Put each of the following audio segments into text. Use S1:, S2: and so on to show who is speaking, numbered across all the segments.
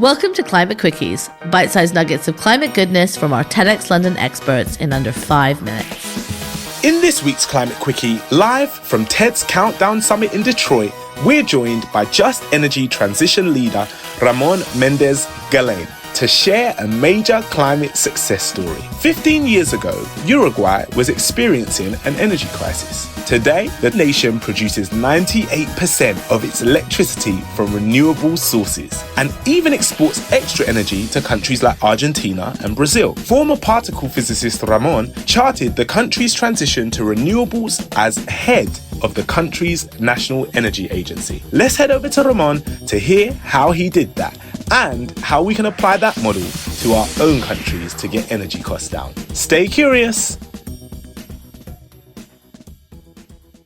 S1: Welcome to Climate Quickies, bite-sized nuggets of climate goodness from our TEDxLondon experts in under 5 minutes.
S2: In this week's Climate Quickie, live from TED's Countdown Summit in Detroit, we're joined by Just Energy transition leader Ramón Méndez Galain to share a major climate success story. 15 years ago, Uruguay was experiencing an energy crisis. Today, the nation produces 98% of its electricity from renewable sources and even exports extra energy to countries like Argentina and Brazil. Former particle physicist Ramón charted the country's transition to renewables as head of the country's national energy agency. Let's head over to Ramón to hear how he did that and how we can apply that model to our own countries to get energy costs down. Stay curious.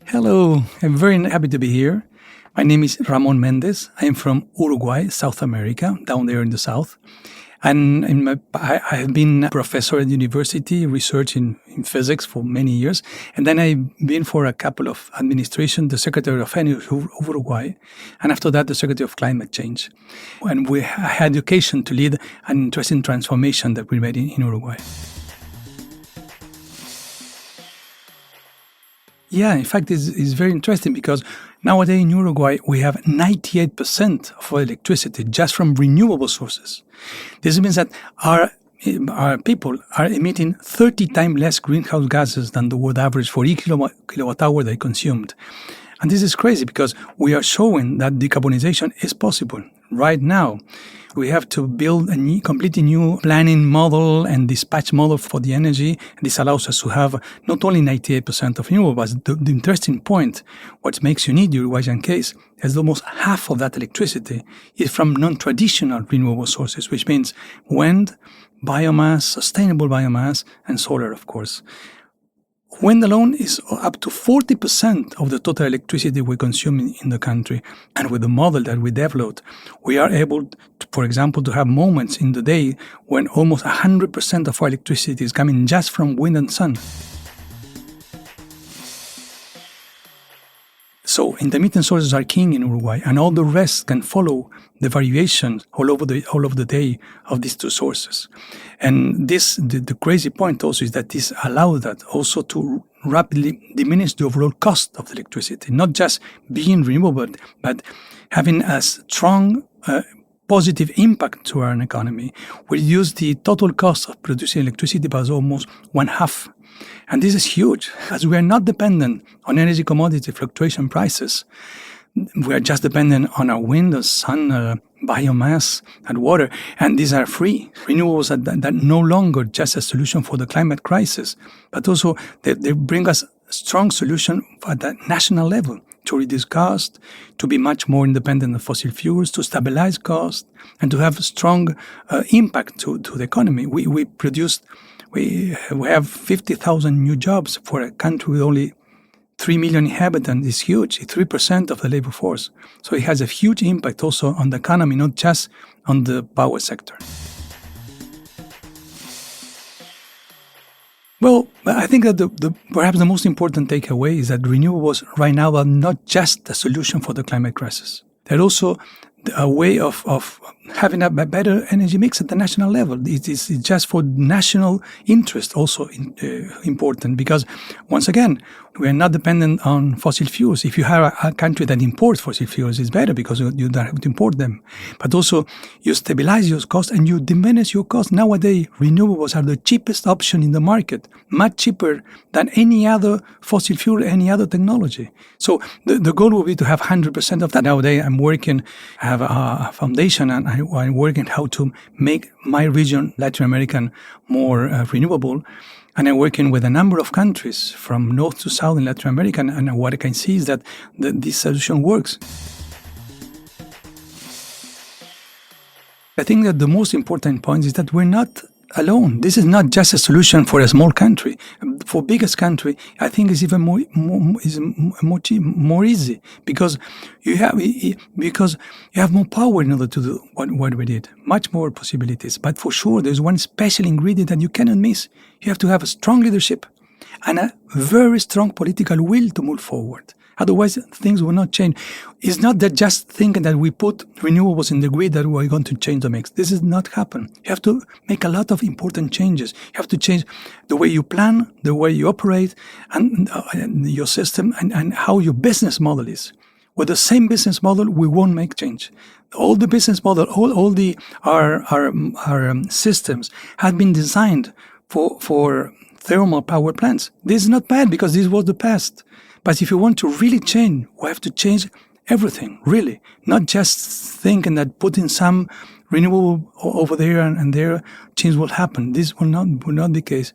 S3: Hello, I'm very happy to be here. My name is Ramón Méndez. I am from Uruguay, South America, down there in the south. And I have been a professor at university, researching in physics for many years. And then I've been for a couple of administrations, the Secretary of Energy of Uruguay, and after that, the Secretary of Climate Change. And we had the occasion to lead an interesting transformation that we made in Uruguay. Yeah, in fact, it's very interesting because nowadays in Uruguay, we have 98% of our electricity just from renewable sources. This means that our people are emitting 30 times less greenhouse gases than the world average for each kilowatt hour they consumed. And this is crazy because we are showing that decarbonization is possible right now. We have to build a completely new planning model and dispatch model for the energy. This allows us to have not only 98% of renewables, but the interesting point, what makes unique the Uruguayan case, is almost half of that electricity is from non-traditional renewable sources, which means wind, biomass, sustainable biomass, and solar, of course. Wind alone is up to 40% of the total electricity we consume in the country. And with the model that we developed, we are able, to, for example, to have moments in the day when almost 100% of our electricity is coming just from wind and sun. So intermittent sources are king in Uruguay, and all the rest can follow the variations all over the day of these two sources. And the crazy point also is that this allows that also to rapidly diminish the overall cost of the electricity, not just being renewable, but having a strong positive impact to our economy. We reduce the total cost of producing electricity by almost one half. And this is huge, as we are not dependent on energy commodity fluctuation prices. We are just dependent on our wind, the sun, biomass, and water. And these are free. Renewables that no longer just a solution for the climate crisis, but also they bring us a strong solution at the national level to reduce cost, to be much more independent of fossil fuels, to stabilize cost, and to have strong impact to the economy. We have 50,000 new jobs for a country with only 3 million inhabitants. It's huge. It's 3% of the labor force. So it has a huge impact also on the economy, not just on the power sector. Well, I think that perhaps the most important takeaway is that renewables right now are not just a solution for the climate crisis. They're also a way of having a better energy mix at the national level. It's just for national interest also important because, once again, we are not dependent on fossil fuels. If you have a country that imports fossil fuels, it's better because you don't have to import them. But also, you stabilize your cost and you diminish your cost. Nowadays, renewables are the cheapest option in the market, much cheaper than any other fossil fuel, any other technology. So the goal will be to have 100% of that. Nowadays, I have a foundation and I'm working how to make my region, Latin American, more renewable. And I'm working with a number of countries from north to south in Latin America, and what I can see is that this solution works. I think that the most important point is that we're not alone. This is not just a solution for a small country. For biggest country, I think it's even more easy because you have more power in order to do what we did. Much more possibilities. But for sure, there's one special ingredient that you cannot miss. You have to have a strong leadership and a very strong political will to move forward. Otherwise, things will not change. It's not that just thinking that we put renewables in the grid that we're going to change the mix. This is not happen. You have to make a lot of important changes. You have to change the way you plan, the way you operate, and your system, and how your business model is. With the same business model, we won't make change. All the business model, our systems have been designed for thermal power plants. This is not bad because this was the past. But if you want to really change, we have to change everything, really. Not just thinking that putting some renewable over there and there, change will happen. This will not be the case.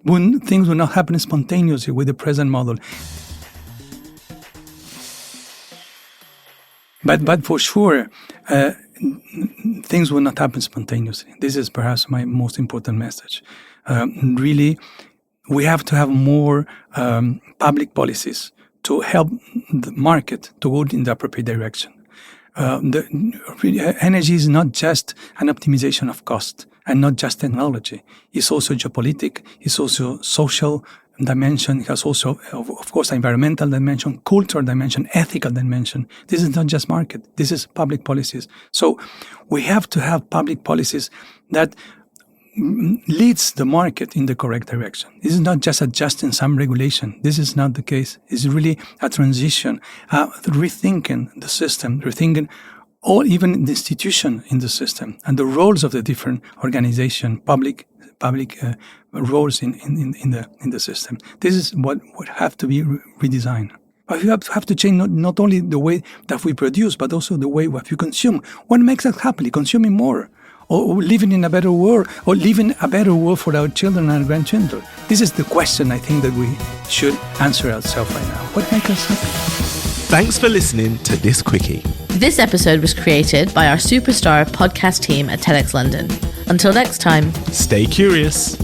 S3: Things will not happen spontaneously with the present model. But for sure, things will not happen spontaneously. This is perhaps my most important message. Really, we have to have more public policies to help the market to go in the appropriate direction. Energy is not just an optimization of cost and not just technology. It's also geopolitical, it's also social dimension, it has also, of course, environmental dimension, cultural dimension, ethical dimension. This is not just market, this is public policies. So we have to have public policies that leads the market in the correct direction. This is not just adjusting some regulation. This is not the case. It's really a transition, rethinking the system, rethinking or even the institution in the system and the roles of the different organization, public roles in the system. This is what would have to be redesigned. But you have to change not only the way that we produce, but also the way what we consume. What makes us happy? Consuming more, or living in a better world, or living a better world for our children and grandchildren. This is the question I think that we should answer ourselves right now. What makes us happy?
S2: Thanks for listening to this Quickie.
S1: This episode was created by our superstar podcast team at TEDxLondon. Until next time,
S2: stay curious.